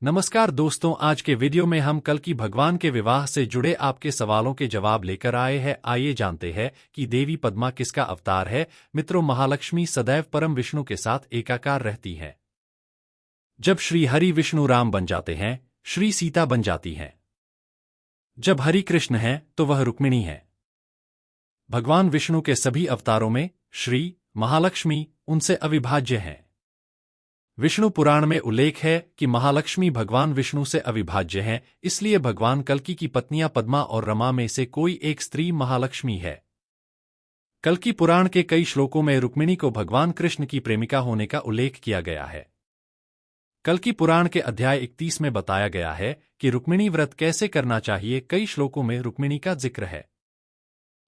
नमस्कार दोस्तों, आज के वीडियो में हम कल्कि भगवान के विवाह से जुड़े आपके सवालों के जवाब लेकर आए हैं। आइए जानते हैं कि देवी पद्मा किसका अवतार है। मित्रों, महालक्ष्मी सदैव परम विष्णु के साथ एकाकार रहती हैं। जब श्री हरि विष्णु राम बन जाते हैं, श्री सीता बन जाती हैं। जब हरि कृष्ण हैं तो वह रुक्मिणी है। भगवान विष्णु के सभी अवतारों में श्री महालक्ष्मी उनसे अविभाज्य हैं। विष्णु पुराण में उल्लेख है कि महालक्ष्मी भगवान विष्णु से अविभाज्य हैं, इसलिए भगवान कल्कि की पत्नियां पद्मा और रमा में से कोई एक स्त्री महालक्ष्मी है। कल्कि पुराण के कई श्लोकों में रुक्मिणी को भगवान कृष्ण की प्रेमिका होने का उल्लेख किया गया है। कल्कि पुराण के अध्याय 31 में बताया गया है कि रुक्मिणी व्रत कैसे करना चाहिए। कई श्लोकों में रुक्मिणी का जिक्र है।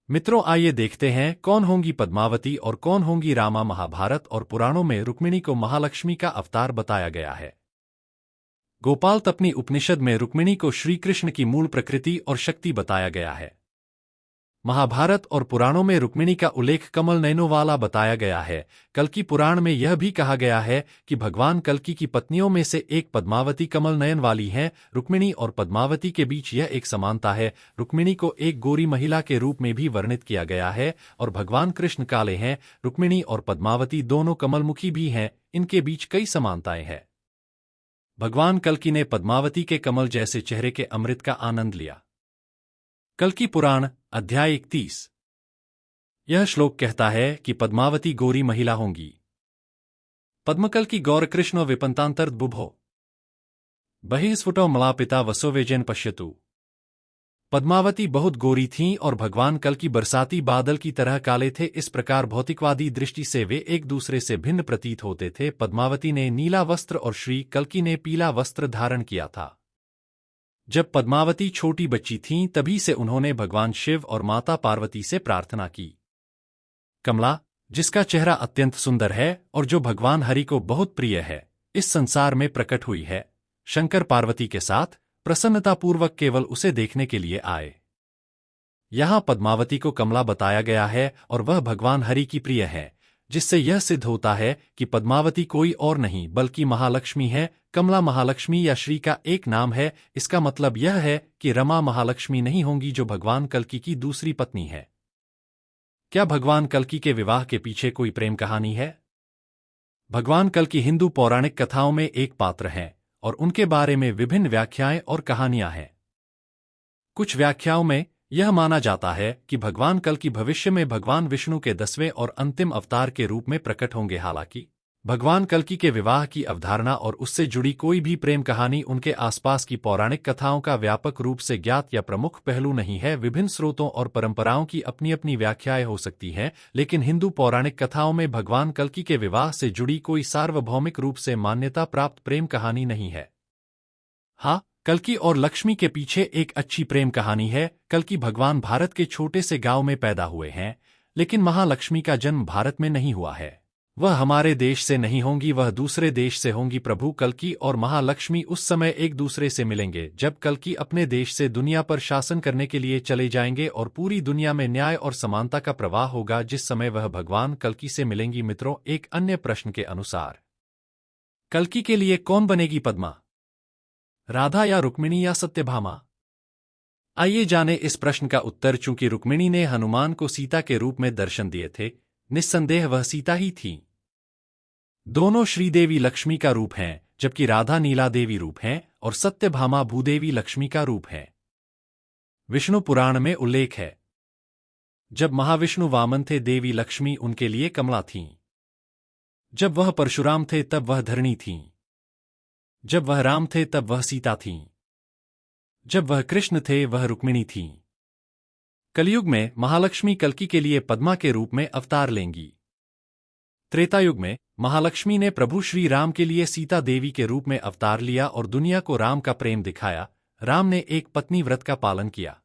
मित्रों, आइए देखते हैं कौन होंगी पद्मावती और कौन होंगी रामा। महाभारत और पुराणों में रुक्मिणी को महालक्ष्मी का अवतार बताया गया है। गोपाल तपनी उपनिषद में रुक्मिणी को श्री कृष्ण की मूल प्रकृति और शक्ति बताया गया है। महाभारत और पुराणों में रुक्मिणी का उल्लेख कमल नयनों वाला बताया गया है। कल्कि पुराण में यह भी कहा गया है कि भगवान कल्कि की पत्नियों में से एक पद्मावती कमल नयन वाली हैं। रुक्मिणी और पद्मावती के बीच यह एक समानता है। रुक्मिणी को एक गोरी महिला के रूप में भी वर्णित किया गया है और भगवान कृष्ण काले हैं। रुक्मिणी और पद्मावती दोनों कमलमुखी भी हैं। इनके बीच कई समानताएं हैं। भगवान कल्कि ने पद्मावती के कमल जैसे चेहरे के अमृत का आनंद लिया। कल्कि पुराण अध्याय 31। यह श्लोक कहता है कि पद्मावती गोरी महिला होंगी। पद्मकल्कि गौर कृष्णो विपन्तांतर बुभो बहिस्फुटो मलापिता वसोवेजन पश्यतु। पद्मावती बहुत गोरी थीं और भगवान कल्कि बरसाती बादल की तरह काले थे। इस प्रकार भौतिकवादी दृष्टि से वे एक दूसरे से भिन्न प्रतीत होते थे। पद्मावती ने नीला वस्त्र और श्री कल्कि ने पीला वस्त्र धारण किया था। जब पद्मावती छोटी बच्ची थीं तभी से उन्होंने भगवान शिव और माता पार्वती से प्रार्थना की। कमला, जिसका चेहरा अत्यंत सुंदर है और जो भगवान हरि को बहुत प्रिय है, इस संसार में प्रकट हुई है। शंकर पार्वती के साथ प्रसन्नतापूर्वक केवल उसे देखने के लिए आए। यहाँ पद्मावती को कमला बताया गया है और वह भगवान हरि की प्रिय है, जिससे यह सिद्ध होता है कि पद्मावती कोई और नहीं बल्कि महालक्ष्मी है। कमला महालक्ष्मी या श्री का एक नाम है। इसका मतलब यह है कि रमा महालक्ष्मी नहीं होंगी, जो भगवान कल्कि की दूसरी पत्नी है। क्या भगवान कल्कि के विवाह के पीछे कोई प्रेम कहानी है? भगवान कल्कि हिंदू पौराणिक कथाओं में एक पात्र हैं और उनके बारे में विभिन्न व्याख्याएं और कहानियां हैं। कुछ व्याख्याओं में यह माना जाता है कि भगवान कल्कि भविष्य में भगवान विष्णु के 10वें और अंतिम अवतार के रूप में प्रकट होंगे। हालांकि भगवान कल्कि के विवाह की अवधारणा और उससे जुड़ी कोई भी प्रेम कहानी उनके आसपास की पौराणिक कथाओं का व्यापक रूप से ज्ञात या प्रमुख पहलू नहीं है। विभिन्न स्रोतों और परंपराओं की अपनी अपनी व्याख्याएं हो सकती हैं, लेकिन हिंदू पौराणिक कथाओं में भगवान कल्कि के विवाह से जुड़ी कोई सार्वभौमिक रूप से मान्यता प्राप्त प्रेम कहानी नहीं है। हाँ, कल्कि और लक्ष्मी के पीछे एक अच्छी प्रेम कहानी है। कल्कि भगवान भारत के छोटे से गांव में पैदा हुए हैं, लेकिन महालक्ष्मी का जन्म भारत में नहीं हुआ है। वह हमारे देश से नहीं होंगी, वह दूसरे देश से होंगी। प्रभु कल्कि और महालक्ष्मी उस समय एक दूसरे से मिलेंगे जब कल्कि अपने देश से दुनिया पर शासन करने के लिए चले जाएंगे और पूरी दुनिया में न्याय और समानता का प्रवाह होगा, जिस समय वह भगवान कल्कि से मिलेंगी। मित्रों, एक अन्य प्रश्न के अनुसार कल्कि के लिए कौन बनेगी पद्मा, राधा या रुक्मिणी या सत्यभामा? आइए जाने इस प्रश्न का उत्तर। चूंकि रुक्मिणी ने हनुमान को सीता के रूप में दर्शन दिए थे, निस्संदेह वह सीता ही थी। दोनों श्रीदेवी लक्ष्मी का रूप हैं, जबकि राधा नीला देवी रूप हैं और सत्यभामा भूदेवी लक्ष्मी का रूप है। विष्णु पुराण में उल्लेख है, जब महाविष्णु वामन थे देवी लक्ष्मी उनके लिए कमला थीं। जब वह परशुराम थे तब वह धरणी थीं। जब वह राम थे तब वह सीता थीं। जब वह कृष्ण थे वह रुक्मिणी थीं। कलयुग में महालक्ष्मी कल्कि के लिए पद्मा के रूप में अवतार लेंगी। त्रेतायुग में महालक्ष्मी ने प्रभु श्री राम के लिए सीता देवी के रूप में अवतार लिया और दुनिया को राम का प्रेम दिखाया। राम ने एक पत्नी व्रत का पालन किया।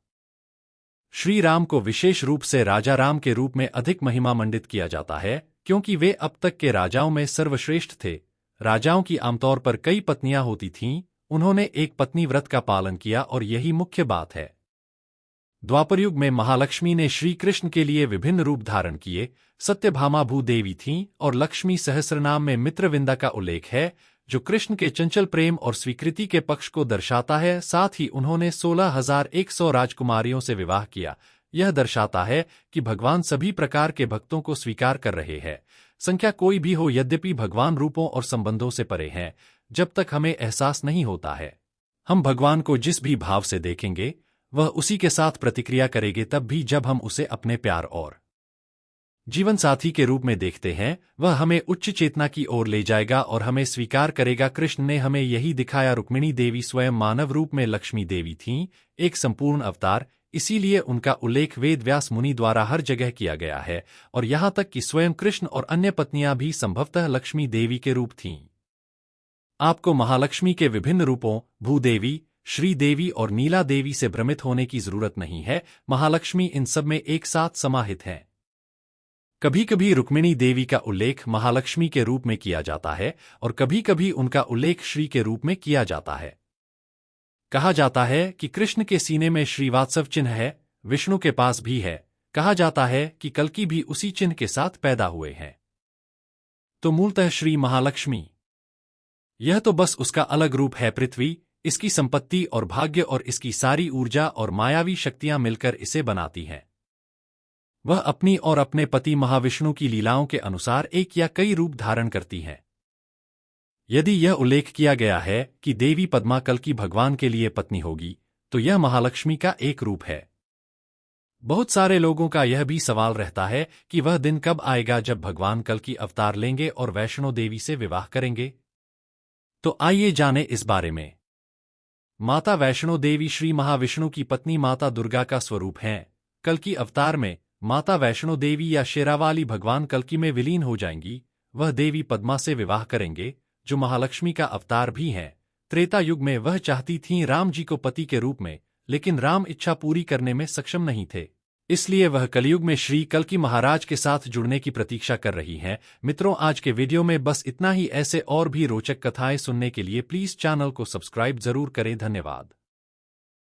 श्री राम को विशेष रूप से राजा राम के रूप में अधिक महिमा मंडित किया जाता है, क्योंकि वे अब तक के राजाओं में सर्वश्रेष्ठ थे। राजाओं की आमतौर पर कई पत्नियां होती थीं, उन्होंने एक पत्नी व्रत का पालन किया और यही मुख्य बात है। द्वापरयुग में महालक्ष्मी ने श्री कृष्ण के लिए विभिन्न रूप धारण किए। सत्यभामा भूदेवी थीं और लक्ष्मी सहस्रनाम में मित्रविंदा का उल्लेख है। जो कृष्ण के चंचल प्रेम और स्वीकृति के पक्ष को दर्शाता है। साथ ही उन्होंने 16,100 राजकुमारियों से विवाह किया। यह दर्शाता है कि भगवान सभी प्रकार के भक्तों को स्वीकार कर रहे हैं, संख्या कोई भी हो। यद्यपि भगवान रूपों और संबंधों से परे हैं, जब तक हमें एहसास नहीं होता है। हम भगवान को जिस भी भाव से देखेंगे, वह उसी के साथ प्रतिक्रिया करेंगे, तब भी जब हम उसे अपने प्यार और जीवन साथी के रूप में देखते हैं, वह हमें उच्च चेतना की ओर ले जाएगा और हमें स्वीकार करेगा। कृष्ण ने हमें यही दिखाया। रुक्मिणी देवी स्वयं मानव रूप में लक्ष्मी देवी थीं, एक संपूर्ण अवतार। इसीलिए उनका उल्लेख वेद व्यास मुनि द्वारा हर जगह किया गया है, और यहाँ तक कि स्वयं कृष्ण और अन्य पत्नियां भी संभवतः लक्ष्मी देवी के रूप थीं। आपको महालक्ष्मी के विभिन्न रूपों भूदेवी, श्रीदेवी और नीला देवी से भ्रमित होने की जरूरत नहीं है। महालक्ष्मी इन सब में एक साथ समाहित है। कभी कभी रुक्मिणी देवी का उल्लेख महालक्ष्मी के रूप में किया जाता है और कभी कभी उनका उल्लेख श्री के रूप में किया जाता है। कहा जाता है कि कृष्ण के सीने में श्रीवात्सव चिन्ह है, विष्णु के पास भी है। कहा जाता है कि कल्कि भी उसी चिन्ह के साथ पैदा हुए हैं। तो मूलतः श्री महालक्ष्मी, यह तो बस उसका अलग रूप है। पृथ्वी, इसकी संपत्ति और भाग्य और इसकी सारी ऊर्जा और मायावी शक्तियां मिलकर इसे बनाती हैं। वह अपनी और अपने पति महाविष्णु की लीलाओं के अनुसार एक या कई रूप धारण करती हैं। यदि यह उल्लेख किया गया है कि देवी पद्मा कल्कि भगवान के लिए पत्नी होगी, तो यह महालक्ष्मी का एक रूप है। बहुत सारे लोगों का यह भी सवाल रहता है कि वह दिन कब आएगा जब भगवान कल्कि अवतार लेंगे और वैष्णो देवी से विवाह करेंगे। तो आइए जाने इस बारे में। माता वैष्णो देवी श्री महाविष्णु की पत्नी माता दुर्गा का स्वरूप हैं। कल्कि अवतार में माता वैष्णो देवी या शेरावाली भगवान कल्कि में विलीन हो जाएंगी। वह देवी पद्मा से विवाह करेंगे, जो महालक्ष्मी का अवतार भी हैं। त्रेता युग में वह चाहती थीं राम जी को पति के रूप में, लेकिन राम इच्छा पूरी करने में सक्षम नहीं थे। इसलिए वह कलयुग में श्री कल्कि महाराज के साथ जुड़ने की प्रतीक्षा कर रही हैं। मित्रों, आज के वीडियो में बस इतना ही। ऐसे और भी रोचक कथाएं सुनने के लिए प्लीज चैनल को सब्सक्राइब जरूर करें। धन्यवाद।